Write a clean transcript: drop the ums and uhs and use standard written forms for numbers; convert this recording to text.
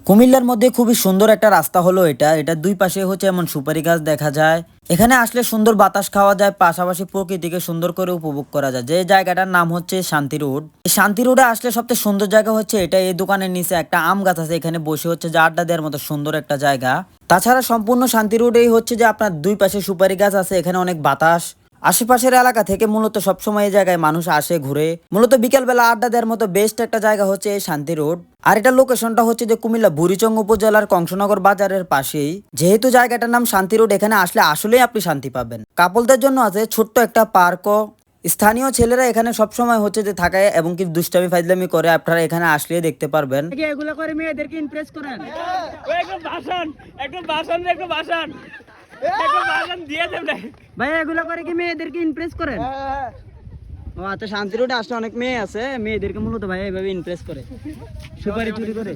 কুমিল্লার মধ্যে খুবই সুন্দর একটা রাস্তা হলো এটা দুই পাশে হচ্ছে এমন সুপারি গাছ দেখা যায়। এখানে আসলে সুন্দর বাতাস খাওয়া যায়, পাশাপাশি প্রকৃতিকে সুন্দর করে উপভোগ করা যায়। যে জায়গাটার নাম হচ্ছে শান্তি রোড। এই শান্তি রোডে আসলে সবচেয়ে সুন্দর জায়গা হচ্ছে এটা। এই দোকানের নিচে একটা আম গাছ আছে, এখানে বসে হচ্ছে যে আড্ডা দেওয়ার মতো সুন্দর একটা জায়গা। তাছাড়া সম্পূর্ণ শান্তি রোডেই হচ্ছে যে আপনার দুই পাশে সুপারি গাছ আছে, এখানে অনেক বাতাস। আশেপাশের এলাকা থেকে মূলত সবসময় এই জায়গায় মানুষ আসে ঘুরে। মূলত বিকেলবেলা আড্ডা দেওয়ার মতো বেস্ট একটা জায়গা হচ্ছে এই শান্তি রোড। আর এটা লোকেশনটা হচ্ছে যে কুমিল্লা বুড়িচং উপজেলার কংসনগর বাজারের পাশেই। যেহেতু জায়গাটার নাম শান্তি রোড, এখানে আসলে আসলেই আপনি শান্তি পাবেন। কাপলদের জন্য আছে ছোট্ট একটা পার্কও। স্থানীয় ছেলেরা এখানে সবসময় হচ্ছে যে থাকে এবং কি দুষ্টামি ফাইজলামি করে, আপনারা এখানে আসলে দেখতে পারবেন। এগুলো করে মেয়েদেরকে ইমপ্রেস করেন। ভাই এগুলো করে কি মেয়েদেরকে ইমপ্রেস করেন? ও আচ্ছা, শান্তি রোডে আসলে অনেক মেয়ে আছে, মেয়েদেরকে মূলত ভাই এইভাবে ইমপ্রেস করে, সুপারি চুরি করে।